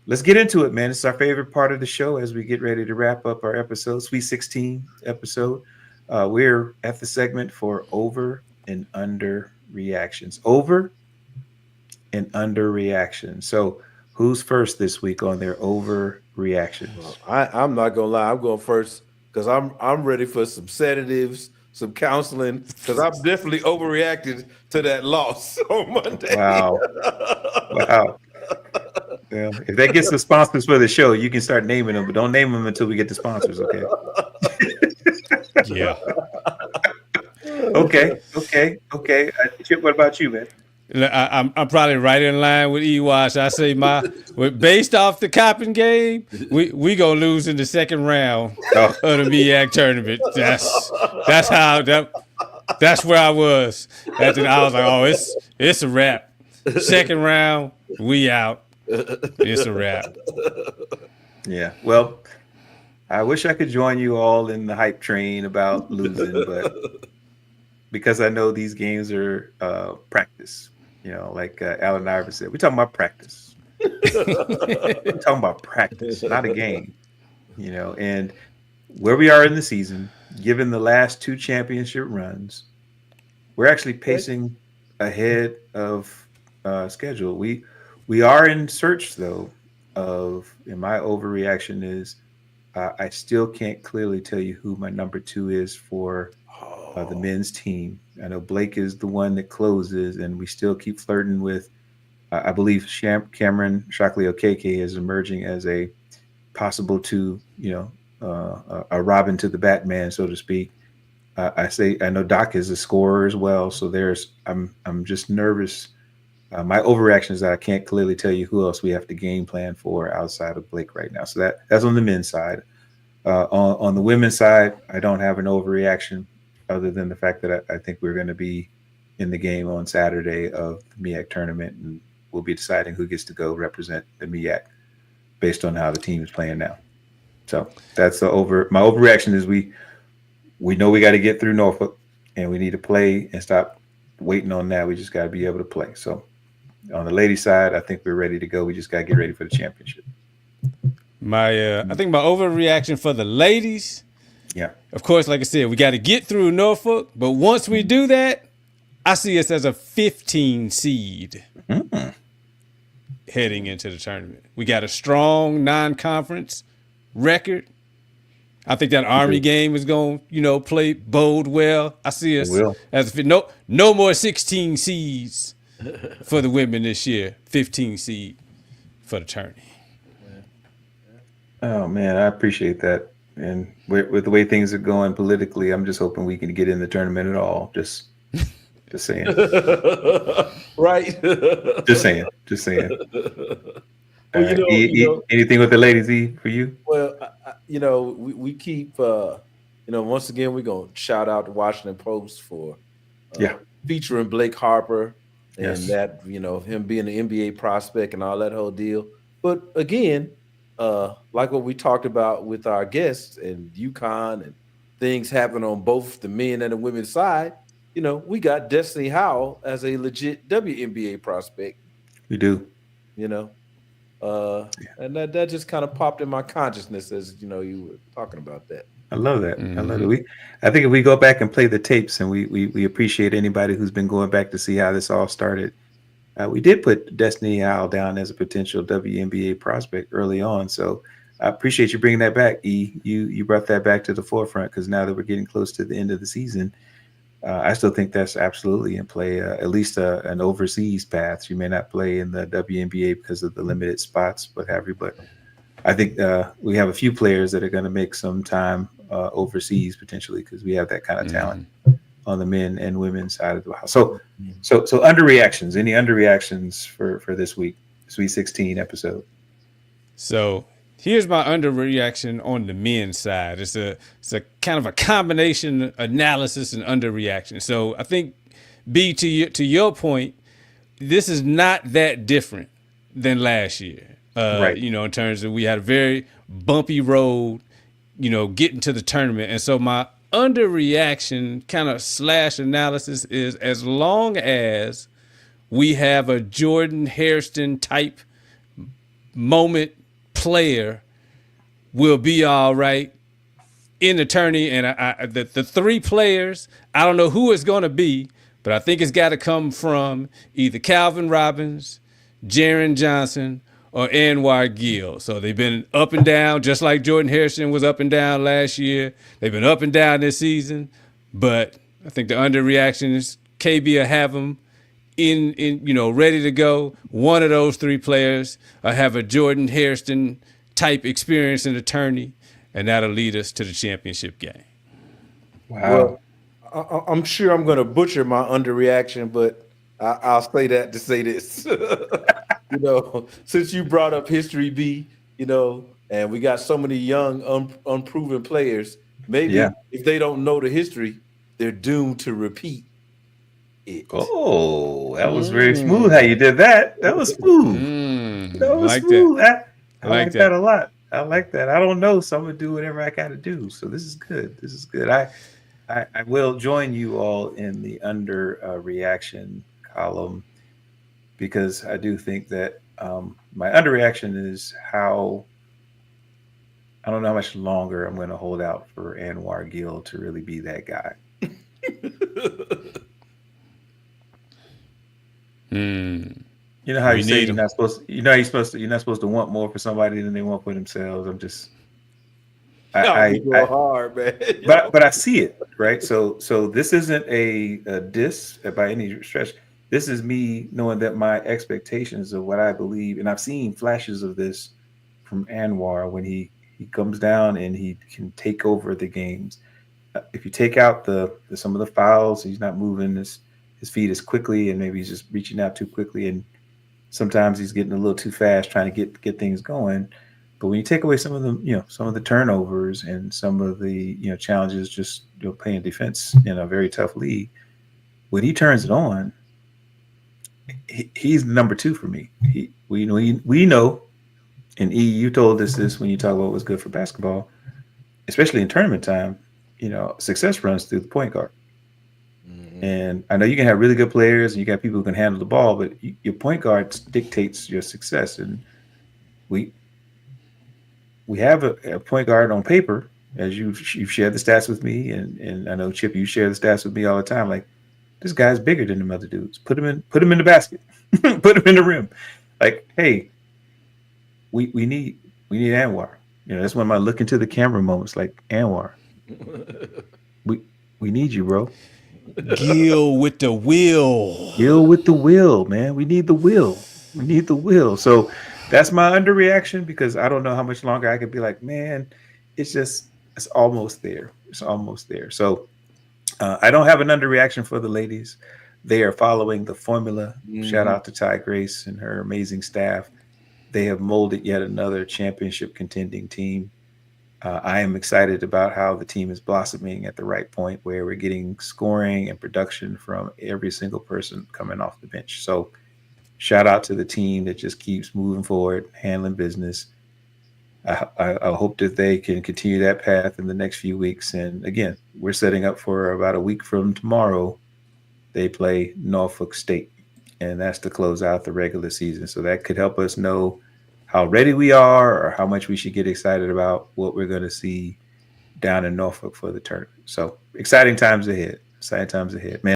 let's get into it, man. It's our favorite part of the show as we get ready to wrap up our episode, Sweet 16 episode. We're at the segment for over and under reactions. Over and under reactions. So, who's first this week on their overreactions? Well, I'm not gonna lie. I'm going first because I'm ready for some sedatives, some counseling, because I'm definitely overreacted to that loss on Monday. Wow. Yeah. If that gets the sponsors for the show, you can start naming them, but don't name them until we get the sponsors, okay? Yeah. Okay. Chip, what about you, man? I'm probably right in line with E-Wash. I say based off the Coppin game, we gonna lose in the second round of the MEAC tournament. That's where I was. After I was like, oh, it's a wrap. Second round, we out. It's a wrap. Yeah. Well, I wish I could join you all in the hype train about losing, but because I know these games are practice. You know, like Allen Iverson said, we're talking about practice. We're talking about practice, not a game. You know, and where we are in the season, given the last two championship runs, we're actually pacing ahead of schedule. We are in search, though, and my overreaction is I still can't clearly tell you who my number 2 is for the men's team. I know Blake is the one that closes, and we still keep flirting with, I believe Cameron Shockley-Okeke is emerging as a possible a Robin to the Batman, so to speak. I know Doc is a scorer as well, so I'm just nervous. My overreaction is that I can't clearly tell you who else we have to game plan for outside of Blake right now. So that's on the men's side. On the women's side, I don't have an overreaction other than the fact that I think we're going to be in the game on Saturday of the MEAC tournament, and we'll be deciding who gets to go represent the MEAC based on how the team is playing now. So that's my overreaction is we know we got to get through Norfolk, and we need to play and stop waiting on that. We just got to be able to play. So on the ladies' side, I think we're ready to go. We just got to get ready for the championship. I think my overreaction for the ladies, yeah, of course, like I said, we got to get through Norfolk. But once we do that, I see us as a 15 seed heading into the tournament. We got a strong non-conference record. I think that Army game is going to, play bode well. I see us as no more 16 seeds for the women this year. 15 seed for the tourney. Oh man, I appreciate that. And with the way things are going politically, I'm just hoping we can get in the tournament at all. Just saying. Right. Just saying. Well, anything with the ladies, E, for you? Well, we keep, once again, we're going to shout out the Washington Post for featuring Blake Harper and that, him being an NBA prospect and all that whole deal. But again, like what we talked about with our guests and UConn and things happen on both the men and the women's side, we got Destiny Howell as a legit WNBA prospect. We do. And that just kind of popped in my consciousness as, you were talking about that. I love that. Mm-hmm. I love it. I think if we go back and play the tapes, and we appreciate anybody who's been going back to see how this all started. We did put Destiny Howell down as a potential WNBA prospect early on. So I appreciate you bringing that back, E. You brought that back to the forefront because now that we're getting close to the end of the season, I still think that's absolutely in play, at least an overseas path. She may not play in the WNBA because of the limited spots, what have you. But I think we have a few players that are going to make some time overseas potentially because we have that kind of talent on the men and women's side of the house. So underreactions. Any underreactions for this week, Sweet 16 episode? So here's my underreaction on the men's side. It's a kind of a combination analysis and underreaction. So I think, B, to your point, this is not that different than last year. Right. In terms of we had a very bumpy road, getting to the tournament. And so my underreaction kind of / analysis is as long as we have a Jordan Hairston type moment player will be all right in the tourney. And the three players, I don't know who it's going to be, but I think it's got to come from either Calvin Robbins, Jaren Johnson, or Anwar Gill. So they've been up and down, just like Jordan Harrison was up and down last year. They've been up and down this season, but I think the underreaction is KB will have them in ready to go. One of those three players will have a Jordan Harrison type experience in the tourney, and that'll lead us to the championship game. Wow. Well, I'm sure I'm going to butcher my underreaction, but I'll say that to say this. Since you brought up history, B, and we got so many young, unproven players, maybe if they don't know the history, they're doomed to repeat it. Oh, that was very smooth how you did that. That was smooth. That was smooth. I like that a lot. I like that. I don't know, so I'm gonna do whatever I gotta do. So this is good. This is good. I will join you all in the reaction column, because I do think that my underreaction is how I don't know how much longer I'm going to hold out for Anwar Gill to really be that guy. You know how you say you're not supposed to, you're not supposed to want more for somebody than they want for themselves. I'm just I hard, man. But I see it, right? So this isn't a diss by any stretch. This is me knowing that my expectations of what I believe, and I've seen flashes of this from Anwar when he comes down and he can take over the games. If you take out some of the fouls, he's not moving his feet as quickly, and maybe he's just reaching out too quickly, and sometimes he's getting a little too fast trying to get things going. But when you take away some of the turnovers and some of the challenges, just playing defense in a very tough league, when he turns it on, he's number two for me. We know, and E, you told us this when you talk about what's good for basketball, especially in tournament time. Success runs through the point guard. Mm-hmm. And I know you can have really good players and you got people who can handle the ball, but your point guard dictates your success. And we have a point guard on paper, as you've shared the stats with me, and I know, Chip, you share the stats with me all the time. Like, this guy's bigger than them other dudes. Put him in the basket. Put him in the rim. Like, hey, we need Anwar. That's one of my look into the camera moments. Like, Anwar, we need you, bro. Gill with the will. Gill with the will, man. We need the will. We need the will. So that's my underreaction, because I don't know how much longer I could be like, man, it's almost there. It's almost there. So I don't have an underreaction for the ladies. They are following the formula. Mm-hmm. Shout out to Ty Grace and her amazing staff. They have molded yet another championship contending team. I am excited about how the team is blossoming at the right point, where we're getting scoring and production from every single person coming off the bench. So shout out to the team that just keeps moving forward, handling business. I hope that they can continue that path in the next few weeks. And again, we're setting up for about a week from tomorrow. They play Norfolk State, and that's to close out the regular season. So that could help us know how ready we are, or how much we should get excited about what we're going to see down in Norfolk for the tournament. So exciting times ahead. Exciting times ahead, man.